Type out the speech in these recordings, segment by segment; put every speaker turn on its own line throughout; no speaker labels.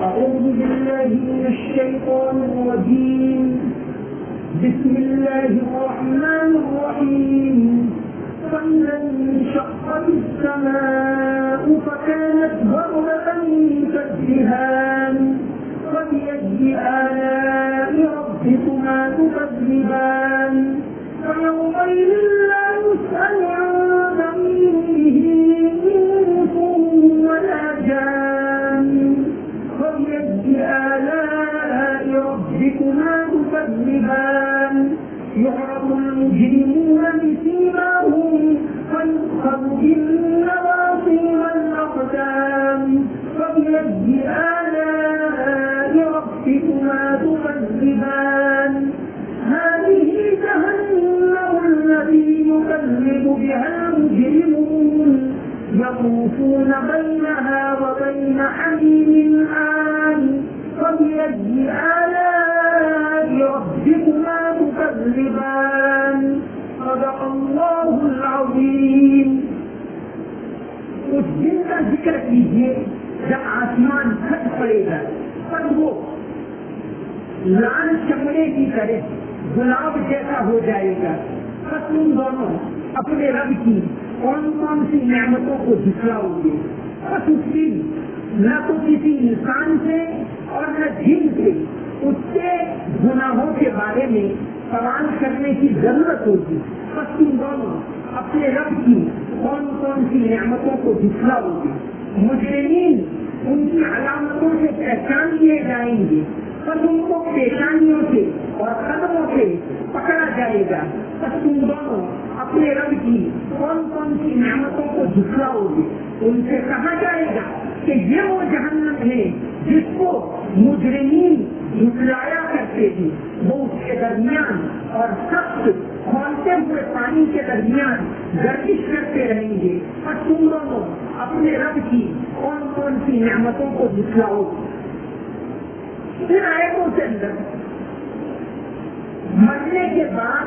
أعوذ بالله من الشيطان الرجيم. بسم الله الرحمن الرحيم. فإذا انشقت السماء فكانت وردة كالدهان فبأي آلاء ربكما تكذبان فيومئذ لا يسأل عن ذنبه إنس ولا جان فبأي آلاء ربكما تكذبان يعرض المجرمون بسيماهم فيؤخذ بالنواصي والأقدام فبأي آلاء ربكما تكذبان هذه جهنم التي يكذب بها المجرمون يطوفون بينها وبين حميم آن فبأي آلاء ربكما تكذبان صدق الله العظيم. اس دن کا ذکر کیجیے جب آسمان پھٹ پڑے گا پر وہ لال چمڑے کی طرح گلاب جیسا ہو جائے گا. بس تم دونوں اپنے رب کی کون کون سی نعمتوں کو جھٹلاؤ گے. بس اس دن نہ تو کسی انسان سے اور نہ جن سے اس کے گناہوں کے بارے میں سوال کرنے کی ضرورت ہوگی. بس تم دونوں اپنے رب کی کون کون سی نعمتوں کو جھٹلاؤ گے. مجرمین ان کی علامتوں سے پہچان لیے جائیں گے. بس ان کو پیشانیوں سے اور قدموں سے پکڑا جائے گا. بس تم دونوں اپنے رب کی کون کون سی نعمتوں کو جھٹلاؤ گے. ان سے کہا جائے گا کہ یہ وہ جہنم ہے جس کو مجرمین جھٹلایا کرتے تھے. وہ اس کے درمیان اور سخت کھولتے ہوئے پانی کے درمیان گردش کرتے رہیں گے. اور تم دونوں اپنے رب کی کون کون سی نعمتوں کو جھٹلاؤ گے. پھر آیتوں کے اندر مرنے کے بعد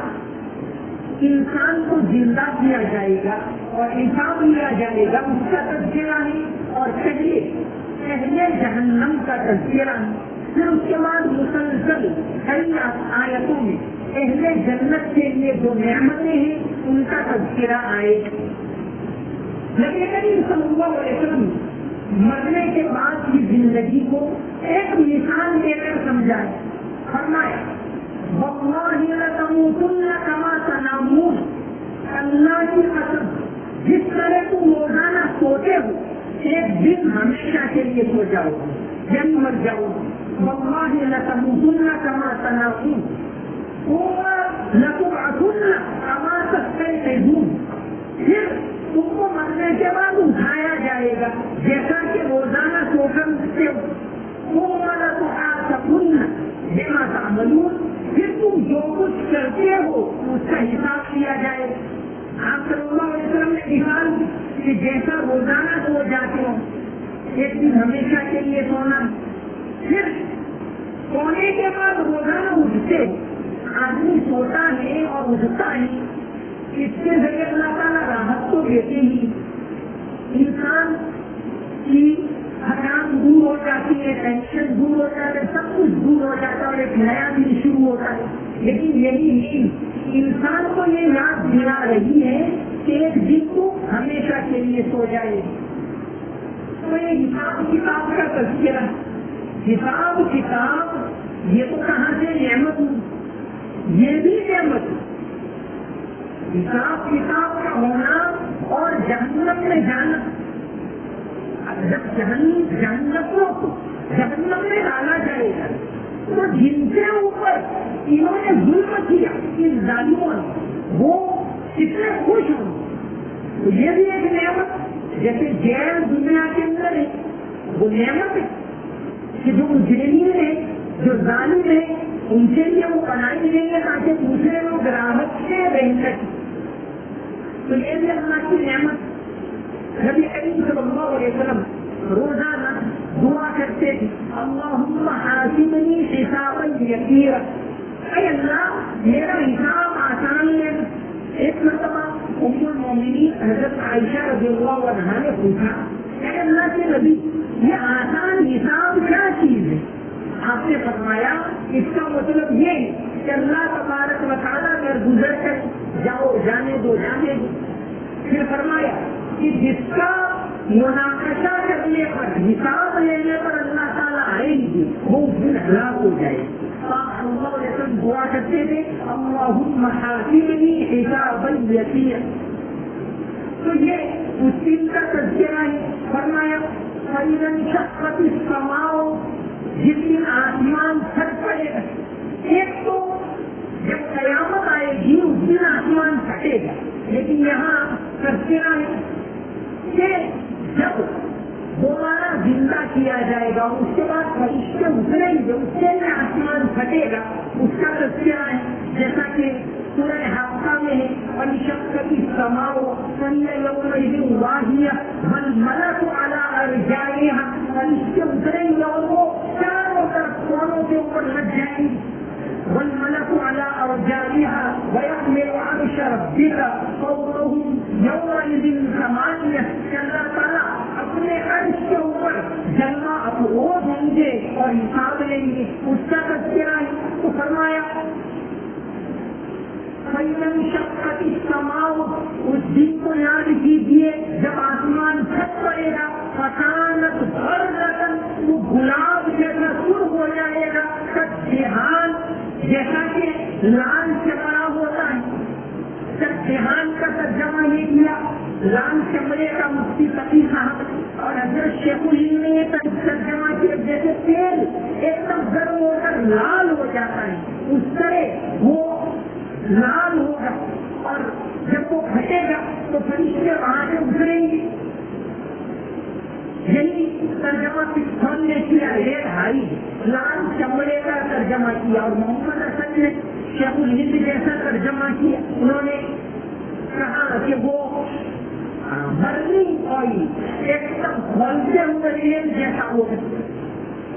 انسان کو زندہ کیا جائے گا اور حساب لیا جائے گا. اس کا تذکرہ ہے اور پہلے جہنم کا تذکرہ ہے. پھر اس کے بعد مسلسل کئی آیتوں میں اہل جنت کے لیے جو نعمتیں ہیں ان کا تذکرہ آئے. نبی کریم صلی اللہ علیہ وسلم مرنے کے بعد کی زندگی کو ایک مثال دے کر سمجھائے. فرمایا واللہ لتموتن کما تنامون. اللہ کی قسم جس طرح تم روزانہ سوتے ہو ایک دن ہمیشہ کے لیے سو جاؤ یعنی مر جاؤ. واللہ لتموتن کما تنامون لتبعثن کما تستيقظون. پھر تم کو مرنے کے بعد اٹھایا جائے گا جیسا کہ روزانہ سو کر اٹھتے ہو. بما تعملون. پھر تم جو کچھ کرتے ہو اس کا حساب کیا جائے. آپ صلی اللہ علیہ وسلم نے مثال کہ جیسا روزانہ سو جاتے ہو ایک دن ہمیشہ کے لیے سونا. پھر سونے کے بعد روزانہ اٹھتے ہو. آدمی سوتا ہے اور اٹھتا ہے اس کے ذریعے اللہ تعالیٰ راحت تو دیتے ہی. انسان کی تھکان دور ہو جاتی ہے, ٹینشن دور ہو جاتا ہے, سب کچھ دور ہو جاتا ہے اور ایک نیا دن شروع ہوتا ہے. لیکن یہی نہیں, انسان کو یہ یاد دلا رہی ہے کہ ایک دن کو ہمیشہ کے لیے سو جائے. تو یہ حساب کتاب کا تذکرہ. حساب کتاب یہ تو کہاں سے نعمت ہوں, یہ بھی نعمت. حساب کتاب کا ہونا اور جہنم میں جانا. جب جہنم میں ڈالا جائے گا تو جن کے اوپر انہوں نے ظلم کیا ان ظالموں نے وہ کتنے خوش ہوں. تو یہ بھی ایک نعمت. جیسے جیل دنیا کے اندر ہے وہ نعمت ہے کہ جو مجرمین ہے جو ظالم ہے ان کے لیے وہ بنائی گئی ہے تاکہ دوسرے لوگ راحت سے رہ سکیں. تو یہ بھی اللہ کی نعمت. نبی کریم صلی اللہ علیہ وسلم روزانہ دعا کرتے تھے اللہم حاسبنی حسابا یسیرا. اے اللہ میرا حساب آسان ہے. ایک مرتبہ ام المومنین حضرت عائشہ رضی اللہ عنہا نے پوچھا اے اللہ کے نبی یہ آسان حساب کیا چیز آپ نے فرمایا اس کا مطلب یہ کہ اللہ تبارک و تعالیٰ اگر گزر کر جاؤ جانے دو جانے دو. پھر فرمایا کہ جس کا مناقشہ کرنے پر حساب لینے پر اللہ تعالیٰ آئے گی وہ اس دن ہلاک ہو جائے. اللہ علیہ وسلم دعا کرتے تھے اللہم حاسبنی حسابا یسیرا. تو یہ اس دن کا تذکرہ ہے. فرمایا فَإِذَا انشَقَّتِ السَّمَاءُ جس دن آسمان پھٹ پڑے گا. ایک تو جب قیامت آئے گی اس دن آسمان پھٹے گا, لیکن یہاں تذکرہ ہے کہ جب دوبارہ زندہ کیا جائے گا اس کے بعد فرشتے اتریں گے اس سے آسمان پھٹے گا, اس کا تذکرہ ہے. جیسا کہ سورہ حاقہ میں ہے وَانشَقَّتِ السَّمَاءُ فَهِيَ يَوْمَئِذٍ وَاهِيَةٌ وَالْمَلَكُ عَلَىٰ أَرْجَائِهَا. فرشتے اتریں گے اور وہ چاروں طرف کونوں کے اوپر لگ جائیں گے. وَالْمَلَكُ عَلَىٰ أَرْجَائِهَا وَيَحْمِلُ عَرْشَ رَبِّكَ فَوْقَهُمْ يَوْمَئِذٍ ثَمَانِيَةٌ. کہ اللہ تعالیٰ اپنے عرش کے اوپر جلوہ افروز ہوں گے اور حساب لیں گے, اس کا تذکرہ ہے. تو فرمایا فَإِذَا انشَقَّتِ السَّمَاءُ اس دن کو یاد کیجیے جب آسمان پھٹ پڑے گا فَكَانَتْ غَرَّةً وہ گلاب جیسا سرخ ہو جائے گا کالدہان جیسا کہ لال چمڑا ہوتا ہے. کالدہان کا ترجمہ یہ کیا لال چمڑے کا مفتی تقی صاحب اور حضرت شیخ الہند نے یہ ترجمہ کیا جیسے تیل ایک دم گرم ہو کر لال ہو جاتا ہے اس طرح وہ لال ہوگا. اور جب وہ پھٹے گا تو فرشتے وہاں سے اتریں گے. یہی ترجمہ کسان نے کیا ریڈ ہائی لال چمڑے کا ترجمہ کیا, اور محمد حسن نے شیخ الہند جیسا ترجمہ کیا. انہوں نے کہا کہ وہ برننگ آئل ایک دم کھولتے ہوئے تیل جیسا ہوگا.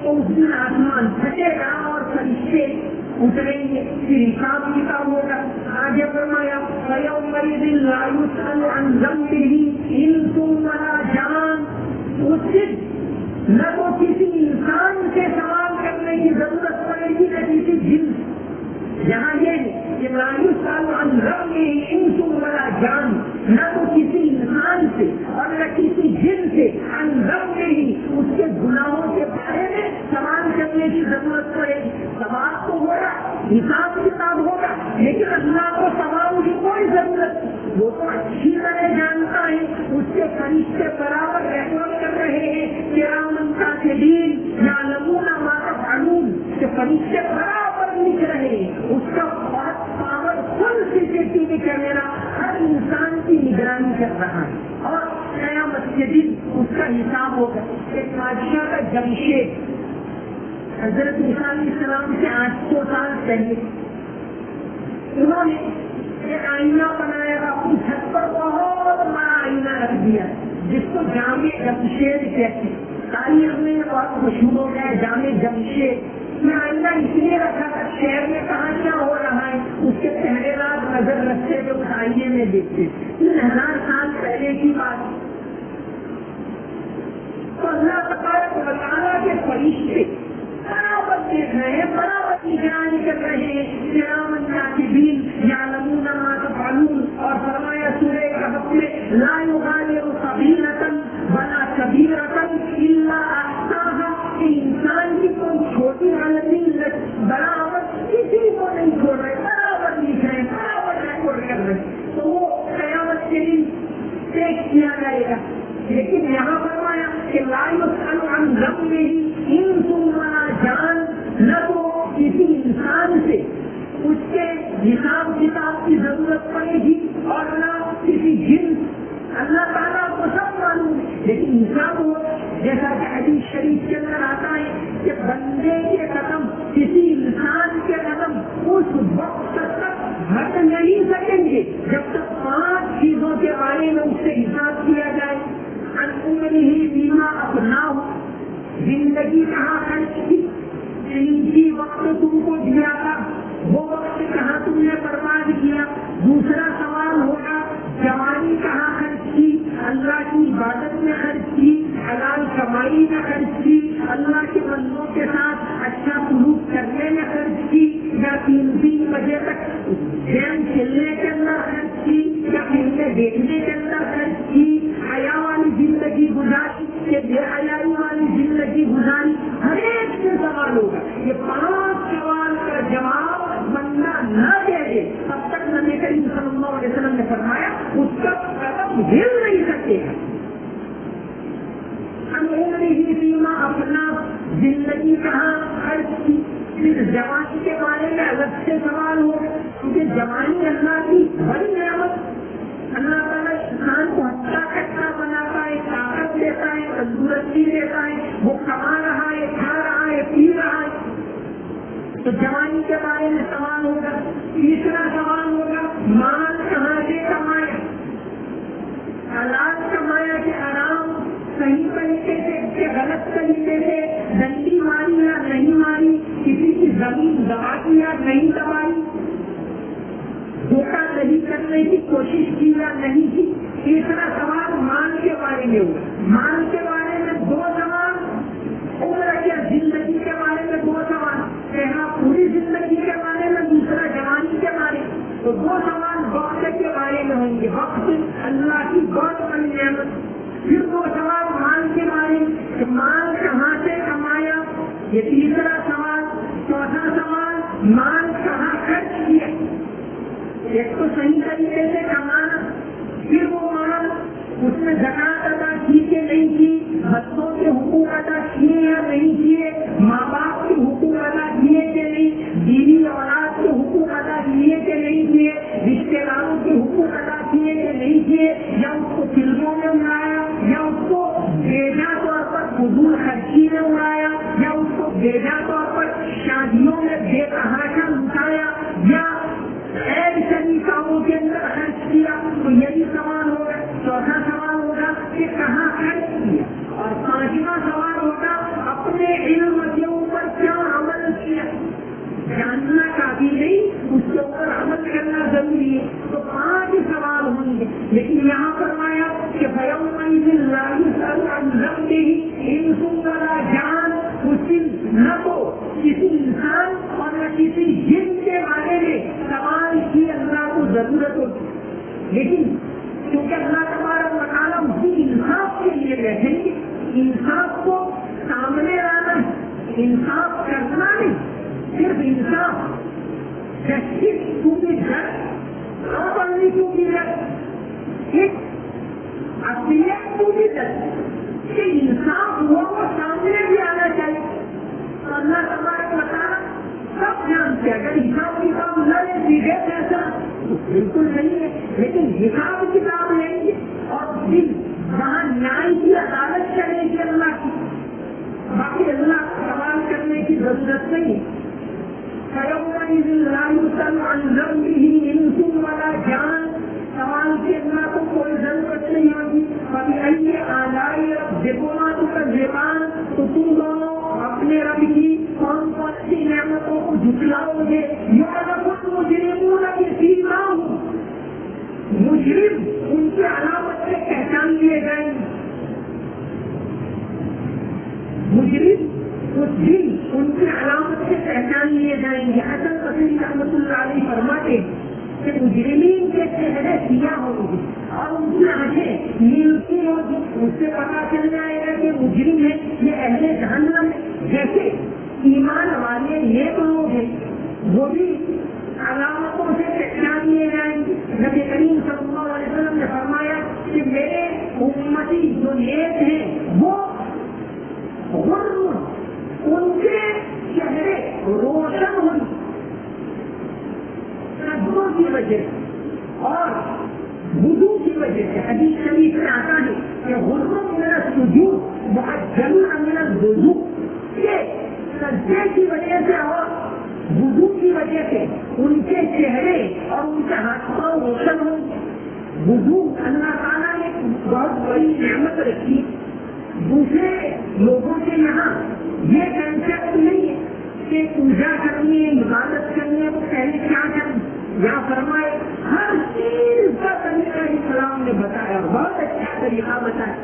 تو اس دن آسمان پھٹے گا اور فرشتے اتریں گے, پھر حساب کتاب ہوگا. آگے فرمایا فَيَوْمَئِذٍ لَا يُسْأَلُ عَنْ ذَنبِهِ إِنسٌ وَلَا جَانٌ. اس دن نہ تو کسی انسان سے سوال کرنے کی ضرورت پڑے گی نہ کسی جن. یہاں یہ کہ لا يسأل عن ذنبه انس ولا جان, نہ تو کسی انسان سے اور نہ کسی جن سے عن ذنبه اس کے گناہوں کے بارے میں سوال کرنے کی ضرورت پڑے گی. سوال تو ہوگا, حساب کتاب ہوگا, لیکن اللہ کو سوال کی کوئی ضرورت نہیں. وہ تو اچھی طرح جانتا ہے, اس کے فرشتے برابر ریکارڈ کر رہے ہیں کرامن کاتبین یعلمون ما تفعلون, کہ فرشتے برابر لکھ رہے ہیں. اس کا بہت پاورفل CCTV کیمرہ ہر انسان کی نگرانی کر رہا ہے, اور قیامت کے دن اس کا حساب ہوگا. ایک بادشاہ کا جمشید حضرت عیسیٰ علیہ السلام سے 800 سال پہلے انہوں نے ایک آئینہ بنایا تھا. اپنی چھت پر بہت بڑا آئینہ رکھ دیا جس کو جامع جمشید کہتے ہیں. تاریخ میں بہت مشہور ہو گیا جامع جمشید. یہ آئینہ اس لیے رکھا تھا شہر میں کہاں کیا ہو رہا ہے اس کے پہلے رات نظر رکھتے تو اس آئینے میں دیکھتے. 3000 سال پہلے کی بات. تو اللہ تبارک و تعالیٰ کے فرشتے برابر دیکھ رہے ہیں, برابر نگرانی کر رہے ہیں کرامن کاتبین یعلمون ما تفعلون. اور فرمایا سورہ کہف میں لا یغادر صغیرۃ ولا کبیرۃ الا احصاها, کہ انسان کی کوئی چھوٹی غلطی برابر کسی کو نہیں چھوڑ رہے, برابر لکھ رہے, برابر ریکارڈ کر رہے. تو وہ قیامت کے دن پیش کیا جائے گا. لیکن یہاں فرمایا کہ لا یسأل عن ذنبه انس ولا جان, نہ تو کسی انسان سے اس کے حساب کتاب کی ضرورت پڑے گی اور نہ کسی جن. اللہ تعالیٰ کو سب معلوم ہے, لیکن حساب ہو جیسا کہ حدیث شریف کے اندر آتا ہے کہ بندے کے قدم کسی انسان کے قدم اس وقت تک ہٹ نہیں سکیں گے جب تک 5 چیزوں کے بارے میں اس سے حساب کیا جائے. عن عمره فيما افناه, زندگی کہاں خرچ کی, قیمتی وقت تم کو دیا تھا وہ وقت کہاں تم نے برباد کیا. دوسرا سوال ہوگا جوانی کہاں خرچ کی, اللہ کی عبادت میں خرچ کی, حلال کمائی میں خرچ کی, اللہ کے بندوں کے ساتھ اچھا زندگی کہاں خرچ کی. پھر جوانی کے بارے میں الگ سے سوال ہو کیونکہ جوانی اللہ کی بڑی نعمت. اللہ تعالیٰ انسان کو اچھا کٹا بناتا ہے, طاقت دیتا ہے, تندرستی دیتا ہے, وہ کما رہا ہے, کھا رہا ہے, پی رہا ہے. تو جوانی کے بارے میں سوال ہوگا. تیسرا سوال ہوگا مال کہاں سے کمایا, حلال کمایا کہ حرام, صحیح طریقے سے کہ غلط طریقے سے, ڈنڈی ماری یا نہیں ماری, کسی کی زمین دبائی یا نہیں دبائی, دھوکہ نہیں کرنے کی کوشش کی یا نہیں کی. تیسرا سوال مال کے بارے میں ہوگا. مال کے بارے میں دو سوال, عمر یا زندگی کے بارے میں دو سوال. پہلا پوری زندگی کے بارے میں, دوسرا جوانی کے بارے میں. تو دو سوال وقت کے بارے میں ہوں گے. وقت اللہ کی بہت بڑی نعمت. پھر دو سوال مال کے بارے میں کہ مال کہاں سے کمایا, یہ تیسرا سوال. چوتھا سوال مال کہاں خرچ کیا. ایک تو صحیح طریقے سے کمانا, پھر وہ مال اس میں زکات ادا کی کہ نہیں کی, بچوں کے حقوق ادا کیے یا نہیں کیے, ماں باپ کے حقوق ادا کیے کہ نہیں, بیوی اولاد کے حقوق ادا کیے کہ نہیں کیے, رشتے داروں کے حقوق ادا کیے کہ نہیں کیے, یا اس کو فلموں میں اڑایا, یا اس کو بیجا طور پر فضول خرچی میں اڑایا, یا اس کو بیجا طور پر شادیوں میں بے تحاشا لٹایا, یا غیر شرعی کاموں کے اندر خرچ کیا. تو یہی سوال ہوگا. چوتھا سوال ہوگا کہ کہاں خرچ کیا, اور پانچواں سوال ہوگا اپنے علم کے اوپر کیا عمل کیا. جاننا کافی نہیں, اس کے اوپر عمل کرنا ضروری ہے. تو 5 سوال ہوں گے. لیکن یہاں فرمایا کہ جان, اس دن نہ تو کسی انسان اور نہ کسی جن کے بارے میں سوال کی اللہ کو ضرورت ہوتی. لیکن کیونکہ اللہ تبارک و تعالیٰ اسی انصاف کے لیے بیٹھیں گے. انصاف کو سامنے لانا, انصاف کرنا نہیں, صرف انصاف. جسٹس ٹو بی جج, ناٹ اونلی ٹو بی جج, اصلیت ٹو بی جج, کہ انصاف ہوا وہ سامنے بھی آنا چاہیے. تو اللہ تبارک و تعالیٰ سب جانتے ہیں. اگر حساب کتاب نہ لے سیدھے ایسا بالکل نہیں ہے, لیکن حساب کتاب لیں گے اور دل وہاں نیائی کی عدالت کرنے کی اللہ کی. باقی اللہ کو سوال کرنے کی ضرورت نہیں. جان سوال کی اللہ کو کوئی ضرورت نہیں ہوگی. کبھی ایسے آلائی دیکھو کا زبان, تو تم دونوں اپنے رب کی کون کون سی نعمتوں کو جھٹلاؤ گے. مجرمون بسیماہم, مجرم ان کی علامت سے پہچان لیے جائیں گے. مجرم اس دن ان کی علامت سے پہچان لیے جائیں گے. حسن بصری رحمۃ اللہ علیہ فرماتے کہ مجرمین کے چہرے سیاہ ہوں گے اور ان کی آنکھیں نیلتی ہوگی. اس سے پتا چل جائے گا کہ مجرم ہے, یہ اہل جہنم ہے. جیسے ایمان والے نیک لوگ ہیں, وہ بھی علامتوں سے پہچان لیے جائیں گے. نبی کریم صلی اللہ علیہ وسلم نے فرمایا کہ میرے امتی جو نیک ہیں وہ ان کے چہرے روشن ہوئی قدموں کی وجہ سے اور وضو کی وجہ سے. حدیث شریف میں آتا ہے کہ غرم من السجود محجلون من الوضو, یہ سجدے کی وجہ سے اور وضو کی وجہ سے ان کے چہرے اور ان کے ہاتھ پاؤں روشن ہوں. وضو اللہ تعالیٰ نے بہت بڑی نعمت رکھی. دوسرے لوگوں کے یہاں یہ کنسپٹ نہیں ہے کہ پوجا کرنی ہے, عبادت کرنی ہے, تو پہلے کیا کریں. یا فرمائے ہر چیز کا طریقہ اسلام نے بتایا, بہت اچھا طریقہ بتایا.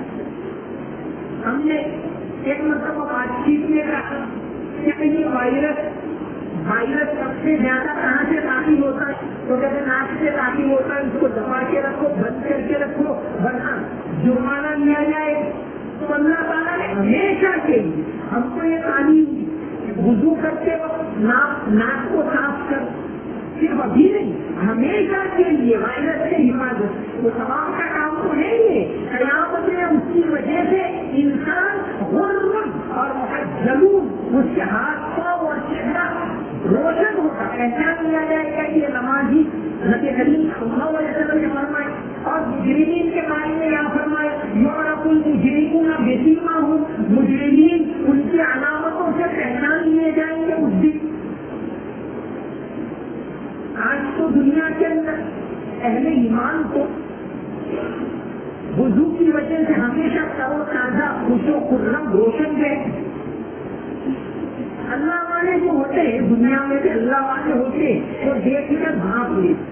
ہم نے ایک مرتبہ بات چیت میں کہا کہ یہ وائرس سب سے زیادہ کہاں سے داخل ہوتا ہے, تو جب ناک سے داخل ہوتا ہے اس کو دبا کے رکھو, بند کر کے رکھو, ورنہ جرمانہ لیا جائے. تو اللہ تعالیٰ نے ہمیشہ کے لیے ہم کو یہ تعلیم دی, وضو کرتے وقت ناک کو صاف کر, صرف ابھی نہیں, ہمیشہ کے لیے وائرس سے حفاظت. وہ تمام کا کام تو نہیں ہے. قیامت میں اس کی وجہ سے انسان غرم اور محجلون اس کے ہاتھ پاؤں اور چہرہ روشن ہوگا، پہچان لیا جائے گا یہ نمازی نبی کریم صلی اللہ علیہ وسلم نے فرمائے. اور مجرمین کے بارے میں یہاں فرمایا یعرف المجرمون بسیماہم، مجرمین ان کی علامتوں سے پہچان لیے جائیں گے اس دن. آج تو دنیا کے اندر اہل ایمان کو وضو کی وجہ سے ہمیشہ تر و تازہ، خوش و خرم، روشن رہے. اللہ والے جو ہوتے ہیں دنیا میں بھی اللہ والے ہوتے وہ دیکھ کر بھانپ لیتے.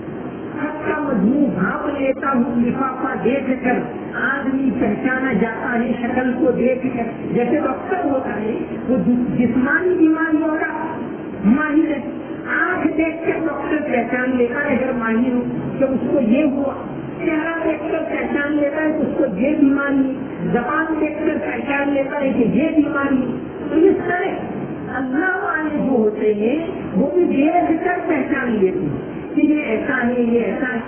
خط کا مضمون بھانپ لیتا ہوں، لفافہ دیکھ کر آدمی پہچانا جاتا ہے شکل کو دیکھ کر. جیسے ڈاکٹر ہوتا ہے وہ جسمانی بیماریوں کا ماہر ہے، آنکھ دیکھ کر ڈاکٹر پہچان لیتا ہے اگر ماہر ہو کہ اس کو یہ ہوا. چہرہ دیکھ کر پہچان لیتا ہے کہ اس کو یہ بیماری، زبان دیکھ کر پہچان لیتا ہے کہ یہ بیماری. تو اس طرح اللہ والے جو ہوتے ہیں وہ بھی دیکھ کر پہچان لیتے ہیں کہ یہ ایسا ہے، یہ ایسا ہے.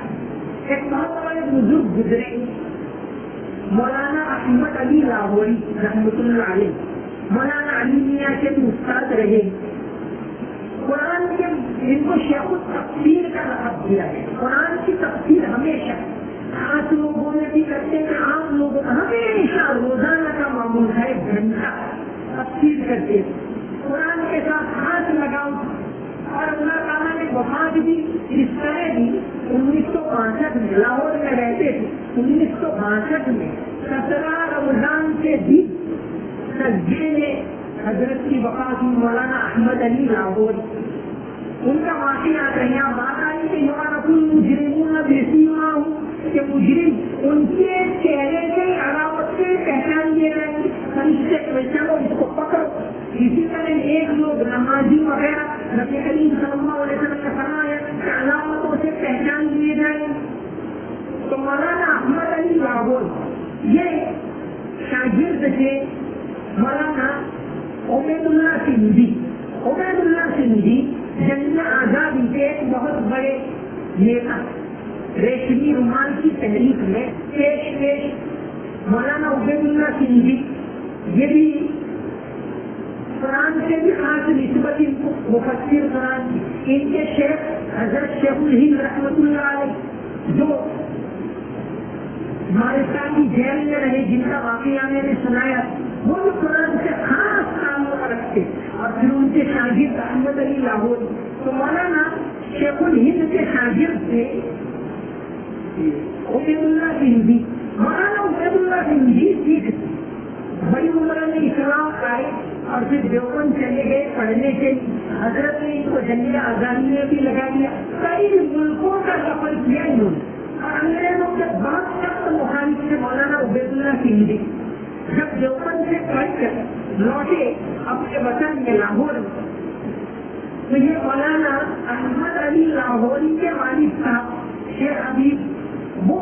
ایک بہت بڑے بزرگ گزرے مولانا احمد علی لاہوری رحمۃ اللہ علیہ، مولانا علی میاں کے بھی استاد رہے. قرآن کے ان کو شیخ التفسیر کا لقب دیا ہے. قرآن کی تفسیر ہمیشہ خاص لوگوں نے بھی کرتے ہیں، عام لوگوں کا ہمیشہ روزانہ کا معمول ہے، گھنٹہ تفسیر کرتے قرآن کے ساتھ ہاتھ لگاؤ. اور اللہ تعالیٰ نے وفات بھی اس طرح دی 1962 میں، لاہور میں رہتے تھے. 1962 میں 17 رمضان کے دن تسجیل میں حضرت کی وفات مولانا احمد علی لاہوری. ان کا واقعہ کہیں بات آئی کہ یعرف المجرمون بسیماہم، کہ مجرم ان کے چہرے سے علامت سے پہچان لیے جائیں گے. چلو اس کو پکڑو. اسی طرح ایک لوگ نمازی وغیرہ نبی کریم صلی اللہ علیہ وسلم نے فرمایا کہ علامتوں سے پہچان لیے جائیں. تو مولانا احمد علی لاہوری یہ شاگرد تھے مولانا عبید اللہ سندھی. عبید اللہ سندھی جنگ آزادی کے ایک بہت بڑے نیتا، ریشمی رومال کی تحریک میں پیش مولانا عبید اللہ سندھی. یہ بھی قرآن سے بھی خاص نسبت ان کو مفسر قرآن. ان کے شیخ حضرت شیخ الہند رحمۃ اللہ علیہ جو ہندوستان کی جیل میں رہے، جن کا واقعہ میں نے سنایا، وہ بھی قرآن سے خاص تعلق رکھتے. اور پھر ان کے شاگرد احمد علی لاہوری. تو مولانا شیخ الہند کے شاگرد تھے عبید اللہ سندھی. مولانا عبید اللہ سندھی سکھ بڑی عمر میں اسلام آئے اور پھر دیوبند چلے گئے پڑھنے کے لیے. حضرت نے ان کو جنگ آزادی میں بھی لگا دیا. کئی ملکوں کا سفر کیا انہوں نے. اور انگریزوں کے بہت سخت مخالف تھے مولانا عبید اللہ سندھی. جب دیوبند سے پڑھ کر لوٹے اپنے وطن میں لاہور میں، تو یہ مولانا احمد علی لاہوری کے والد صاحب شیخ حبیب، وہ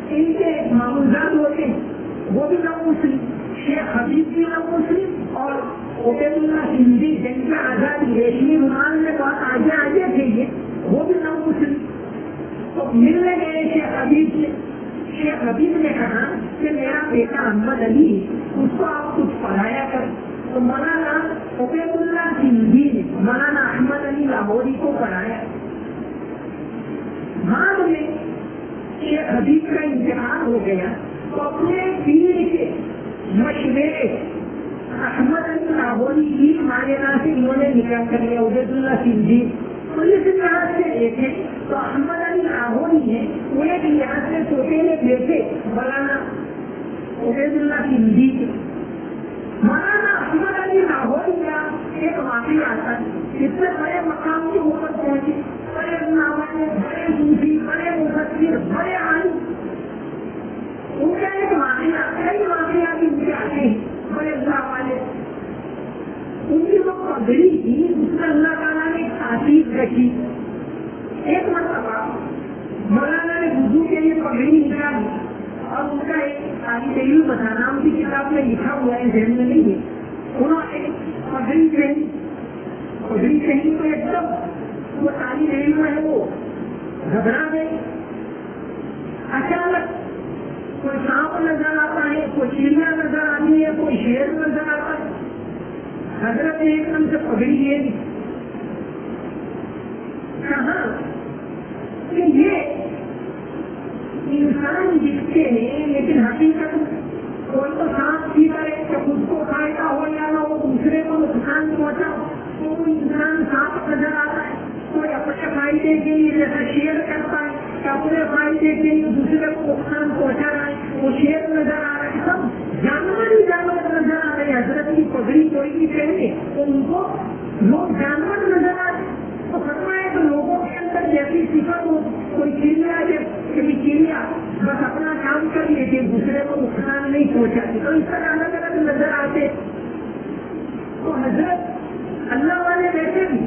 ان کے معمولات ہوتے ہیں، وہ بھی نو مسلم. شیخ حبیب بھی نو مسلم اور عبید اللہ سندھی جنگ آزادی ریشمی رومال میں بہت آگے تھے، یہ وہ بھی نو مسلم. تو ملنے گئے شیخ حبیب سے. شیخ حبیب نے کہا کہ میرا بیٹا احمد علی، اس کو آپ کچھ پڑھایا کر. تو مولانا عبید اللہ سندھی نے مولانا احمد علی لاہوری کو پڑھایا. بعد میں شیخ حبیب کا انتقال ہو گیا تو اپنے پیر کے مشورے احمد علی لاہوری کی معائنہ سے انہوں نے نکاح کر لیا عبید اللہ سندھی. تو اس لحاظ سے دیکھیں تو احمد علی لاہوری نے ایک لحاظ سے سوچے بیٹے مولانا عبید اللہ سندھی. مولانا احمد علی لاہوری کا ایک واقعہ آتا ہے، اس سے بڑے مقام کے اوپر پہنچے، بڑے علماء، بڑے صوفی، بڑے مفسر، بڑے عالم. ان کا ایک واقعہ، کئی واقعہ بھی ان کے آتے ہیں بڑے اللہ والے. ان کی جو پگڑی تھی اس میں اللہ تعالیٰ نے ایک تاثیر رکھی. ایک مرتبہ مولانا نے وضو کے لیے پگڑی نکالی اور ان کا ایک طالب علم بتا نام کی کتاب میں لکھا ہوا ہے، ذہن میں نہیں ہے. انہوں نے پگڑی پہنی تو ایک دم وہ طالب علم ہے وہ گھبرا گئی. اچانک کوئی سانپ نظر آتا ہے، کوئی چڑیا نظر آتی ہے، کوئی شیر نظر آتا ہے. حضرت نے ایک دم سے پگڑی لے لی. کہاں کہ یہ انسان دکھتے ہیں لیکن حقیقت کوئی تو سانس کی کرے کہ خود کو فائدہ ہو یا نہ ہو, دوسرے کو نقصان پہنچا. تو کوئی انسان صاف نظر آتا ہے, کوئی اپنے فائدے کے لیے جیسا شیئر کرتا ہے کہ اپنے فائدے کے لیے دوسرے کو نقصان پہنچا رہا ہے, وہ شیئر نظر آ رہا ہے. سب جانور ہی جانور نظر آ رہے ہیں. حضرت کی پگڑی کوئی بھی پہنے تو ان کو لوگ جانور نظر آ رہے ہیں. تو فرمایا کہ لوگوں کے اندر جیسی صفت ہو, کوئی چڑیا کبھی چڑیا بس اپنا کام کر لیتے, دوسرے کو نقصان نہیں پہنچاتے, تو اس طرح الگ الگ نظر آتے. تو حضرت اللہ والے ویسے بھی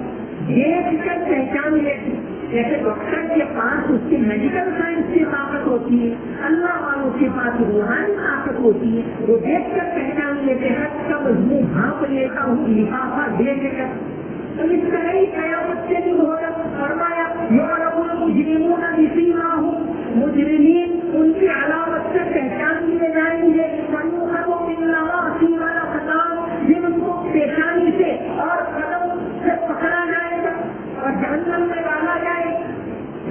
دیکھ کر پہچان لیتے. جیسے ڈاکٹر کے پاس اس کی میڈیکل سائنس کی طاقت ہوتی ہے, اللہ والوں کے پاس روحانی طاقت ہوتی ہے. وہ دیکھ کر پہچان لیتے ہیں کا مضمون بھانپ لیتا ہوں لفافہ دے دے کر. تو اس طرح ہی قیامت سے بھی ہوگا. فرمایا یعرف المجرمون بسیماہم, مجرمین ان کی علامت سے پہچان لیے جائیں گے. فیؤخذ بالنواصی والاقدام, جن کو پیشانی سے اور قدم سے پکڑا جائے گا اور جہنم میں ڈالا جائے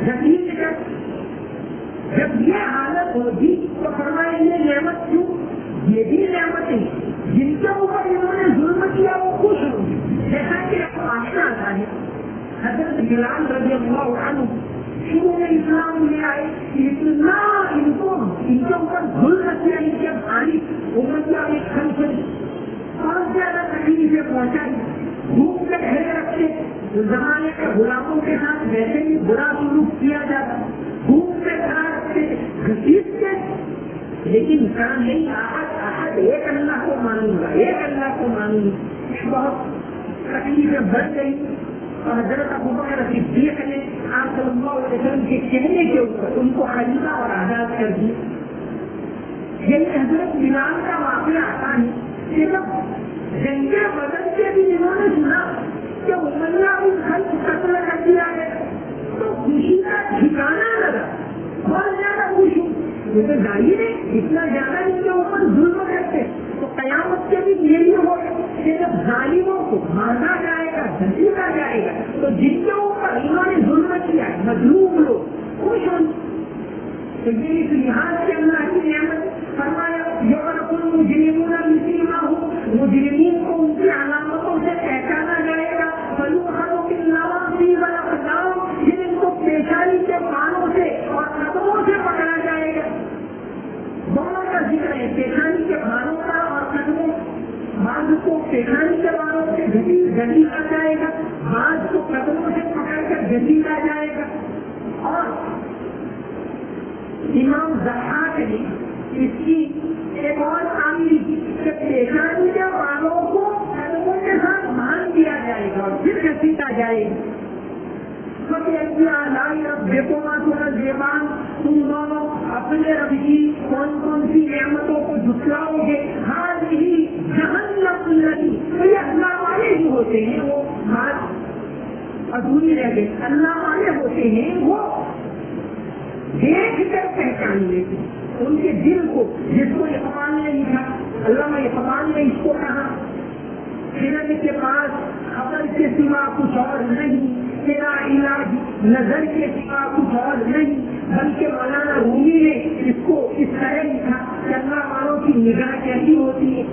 گھسیٹ کر. جب یہ حالت ہوگی تو فرمائیں گے نعمت کیوں, یہ بھی نعمتیں جن کے اوپر انہوں نے ظلم کیا وہ خوش ہوں گے. جیسا کہ آشنا آتا ہے حضرت بلال رضی اللہ عنہ شروع میں اسلام لے آئے, اتنا ان کے اوپر ظلم کیا, ان کے بھاری امتیا میں کھل بہت زیادہ تکلیفیں پہنچائی, دھوپ میں کھڑے رکھتے. زمانے کے غلاموں کے ساتھ ویسے بھی برا سلوک کیا جاتا, دھوپ میں کھڑا رکھتے, گھسیٹتے, لیکن کہا نہیں احد ایک اللہ کو مانوں گا, ایک اللہ کو مانوں گا. بہت تکلیفیں بڑھ گئی اور حضرت ابوبکر صدیق نے آپ صلی اللہ علیہ وسلم کے کہنے کے اوپر ان کو خلیفہ اور آزاد کر دیا. یعنی حضرت بلال کا واقعہ آتا ہے کہ جب جنگ بدر کے بھی انہوں نے سنا کہ امیہ بن خلف قتل کر دیا گیا تو خوشی کا ٹھکانا لگا, بہت زیادہ خوش ہوں. یہ تو ظاہر ہے اتنا زیادہ ان کے اوپر ظلم کرتے تو قیامت کے بھی یہی ہوگا کہ جب ظالموں کو مارا جائے گا, گھسیٹا جائے گا, تو جن کے اوپر انہوں نے ظلم کیا ہے مظلوم لوگ خوش ہوں. تو یہ اس لحاظ سے اللہ کی نعمت. فرمایا یعرف المجرمون بسیماہم, مجرمین کو ان کی علامتوں سے پہچانا جائے گا. فیؤخذ بالنواصی والاقدام, جن کو پیشانی کے بانوں سے اور قدموں سے پکڑا جائے گا. دونوں کا ذکر ہے, پیشانی کے بانوں کا اور قدموں. بعض کو پیشانی کے بانوں سے گھسیٹا جائے گا, بعض کو قدموں سے پکڑ کر گھسیٹا جائے گا. اور امام ضحاک نے اس کی ایک اور تعمیر کی کہ پیشانی کے بانوں کو قدموں کے ساتھ باندھ دیا جائے گا اور پھر گھسیٹا جائے گا. تم دونوں اپنے رب کی کون کون سی نعمتوں کو جھٹلاؤ گے. ہار ہی جہنم لگی, تو یہ اللہ والے ہی ہوتے ہیں, وہ بات ادھوری رہ گئی. اللہ والے ہوتے ہیں وہ دیکھ کر پہچان لیتے ان کے دل کو, جس کو اقبال نے لکھا, علامہ اقبال نے اس کو کہا خرد کے پاس خبر کے سوا کچھ اور نہیں, تیرا علاج نظر کے سوا کچھ اور نہیں. بلکہ مولانا رومی نے اس کو اس طرح لکھا کہ اللہ والوں کی نگاہ کیسی ہوتی ہے.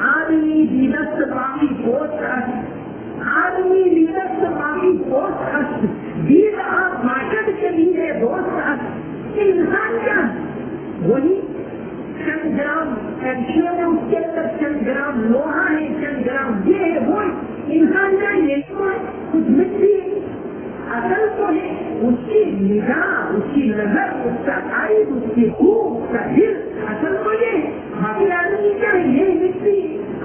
آدمی دیدست باقی پوچھ ہست, آدمی دیدست باقی پوچھ ہست, دید آپ ماشد کے لیے دوست ہست. انسان کیا وہی چند گرام کیلشیم ہے, اس کے اندر چند گرام لوہا ہے, چند گرام یہ ہے وہ انسان کا یہ تو ہے, کچھ مٹی اصل تو ہے اس کی نگاہ, اس کی نظر, اس کا قائد, اس کی خوب, اس کا دل, اصل تو یہ ہے. باقی آدمی کیا ہے, یہ مٹی.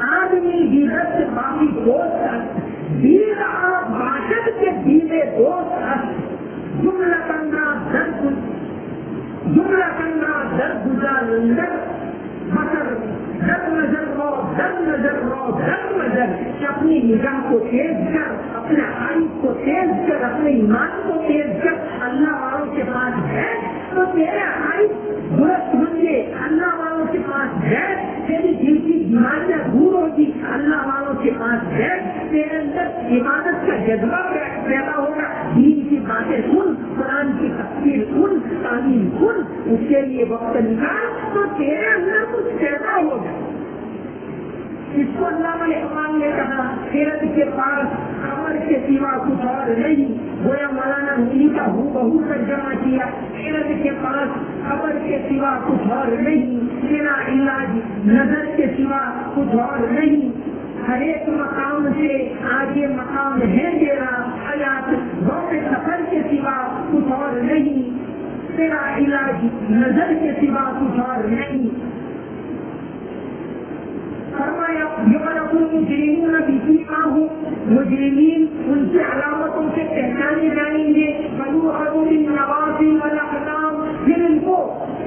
آدمی دیدت سے باقی دوست, دید آپ باشد کے دیدے دوست. جملہ کرنا درد, جملہ کرنا درد گزار اندر بسر, در نظر رو, در نظر رو, در نظر. اپنی نگاہ کو تیز کر, اپنے عائد کو تیز کر, اپنے ایمان کو تیز کر. اللہ والوں کے پاس ہے تو تیرے عائد درست بن گئے. اللہ والوں کے پاس ہے تیری دل کی ایمان میں دور ہوگی اللہ والوں کے پاس بیٹھ تیرے اندر عبادت کا جذبہ پیدا ہوگا. دین کی باتیں سن, قرآن کی تفسیر سن, تعلیم سن, اس کے لیے وقت نکال تو تیرے اندر کچھ پیدا ہوگا. اس کو علامہ اقبال نے کہا خیرت کے پاس خبر کے سوا کچھ اور نہیں. گویا مولانا رومی کا بہو ترجمہ کیا, خیرت کے پاس خبر کے سوا کچھ اور نہیں, میرا علاج نظر کے سوا کچھ اور نہیں. ہر ایک مقام سے آگے مقام ہے تیرا, حیات ذوق سفر کے سوا کچھ اور نہیں. تیرا علاج نظر کے سوا کچھ اور نہیں. فرمایا مجرمین بسیماہم, مجرمین ان کی علامتوں سے پہچانے جائیں گے. فیؤخذ بالنواصی والاقدام, پھر ان کو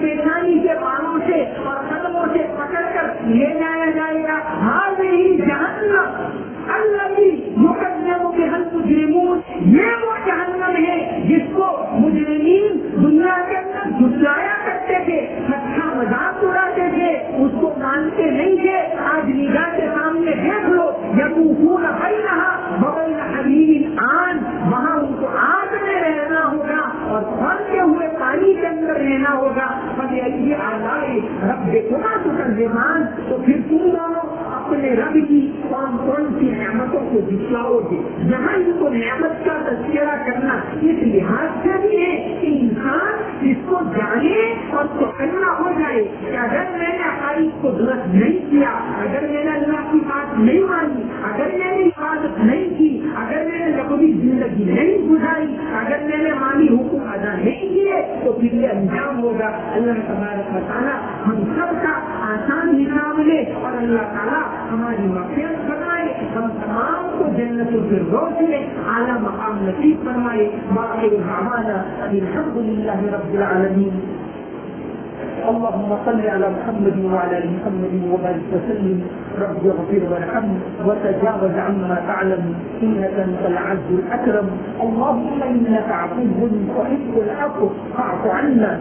پیشانی کے بالوں سے اور قدموں سے پکڑ کر لے جایا جائے گا. ہذہ جہنم الذی یکذب بها المجرمون, یہ وہ جہنم ہے جس کو مجرمین دنیا کے اندر جھٹلایا کرتے تھے, اچھا مذاق اڑاتے تھے, اس کو مانتے نہیں تھے. آج نگاہ کے سامنے دیکھ لو, یطوفون بینہا وبین حمیم آن, وہاں ان کو آگ میں رہنا ہوگا اور کھولتے ہوئے پانی کے اندر رہنا ہوگا. فبأي آلاء ربکما تکذبان, تو پھر تم دونوں اپنے رب کی کون کون سی نعمتوں کو جھٹلاؤ گے. جہاں ان کو نعمت کا تذکرہ کرنا اس لحاظ سے بھی ہے کہ انسان اس کو جانے اور پکڑنا ہو جائے کہ اگر میں نے عقائد کو درست نہیں کیا, اگر میں نے اللہ کی بات نہیں مانی, اگر میں نے عبادت نہیں کی, اگر میں نے لغوی زندگی نہیں گزاری, اگر میں نے مالی حقوق ادا نہیں کیے, تو پھر یہ انجام ہوگا. اللہ تبارک و تعالیٰ ہم سب کا آسان حساب لے اور اللہ تعالیٰ ہماری مغفرت فرمائے, ہم تمام کو جنت الفردوس میں اعلیٰ مقام نصیب فرمائے. وآخر دعوانا ان الحمد للہ رب العالمین. اللهم صل على محمد وعلى ال محمد وبارك وسلم. رب اغفر وارحم وتجاوز عما تعلم انك انت العز الاكرم. اللهم انك عفو تحب العفو فاعف عنا.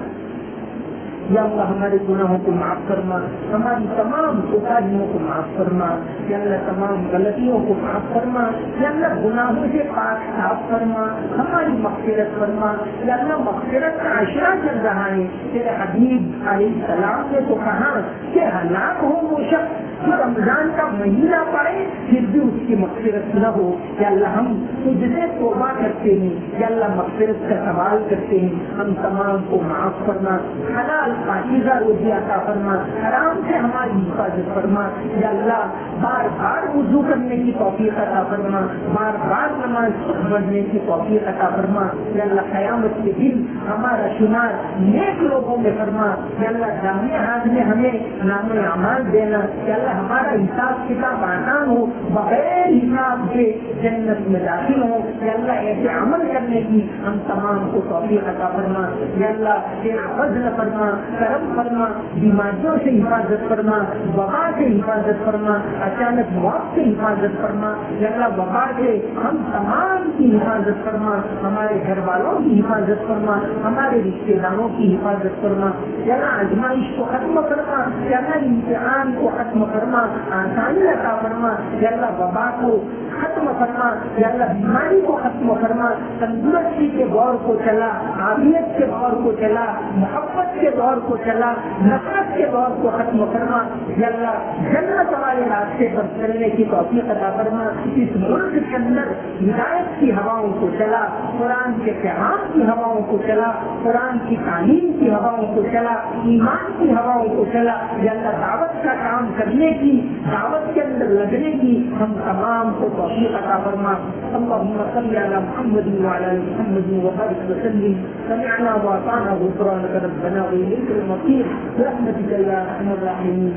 یا اللہ ہمارے گناہوں کو معاف فرما, ہماری تمام کوتاہیوں کو معاف فرما. یا اللہ تمام غلطیوں کو معاف فرما. یا اللہ گناہوں سے پاک صاف فرما, ہماری مغفرت فرما. یا اللہ مغفرت کا عشرہ چل رہا ہے, تیرے حبیب علیہ السلام نے تو کہا کہ ہلاک ہو وہ شخص جو رمضان کا مہینہ پڑے پھر بھی اس کی مغفرت نہ ہو. یا اللہ ہم تجھ سے توبہ کرتے ہیں, یا اللہ مغفرت کا سوال کرتے ہیں, ہم تمام کو معاف فرما. حلال پاکیزہ روزی عطا فرما, حرام سے ہماری حفاظت فرما. یا اللہ بار بار وضو کرنے کی توفیق عطا فرما, بار بار نماز پڑھنے کی توفیق عطا فرما. یا اللہ قیامت کے دن ہمارا شمار نیک لوگوں میں فرما. یا اللہ دامن ہاتھ میں ہمیں نام اعمال دینا. یا اللہ ہمارا حساب کتاب آسان ہو, بغیر حساب کے جنت میں داخل ہو. یا اللہ ایسے عمل کرنے کی ہم تمام کو توفیق عطا فرما. یا اللہ تیرا فضل فرما, کرم فرما, بیماریوں سے حفاظت فرما, وبا سے حفاظت فرما, اچانک موت سے حفاظت فرما. یا اللہ وبا سے ہم تمام کی حفاظت فرما, ہمارے گھر والوں کی حفاظت فرما, ہمارے رشتے داروں کی حفاظت فرما. یا اللہ آزمائش کو ختم فرما. یا اللہ امتحان کو ختم فرما, آسانی عطا فرما. یا اللہ وبا کو ختم فرما. یا اللہ بیماری کو ختم فرما, تندرستی کے دور کو چلا, عافیت کے دور کو چلا, محبت کے دور کو چلا, نفرت کے دور کو ختم فرما. یا اللہ جنت والے راستے پر چلنے کی توفیق عطا فرما. اس ملک کے اندر ہدایت کی ہواؤں کو چلا, قرآن کے پیغام کی ہواؤں کو چلا, قرآن کی تعلیم کی ہواؤں کو چلا, ایمان کی ہواؤں کو چلا. یا اللہ دعوت کا کام کرنے کی, دعوت کے اندر لگنے کی ہم تمام کو توفیق عطا فرما. اللهم صل على محمد وعلى ال محمد وبارك وسلم. سمعنا واطعنا غفرانك ربنا واليك المصير برحمتك يا ارحم الراحمين.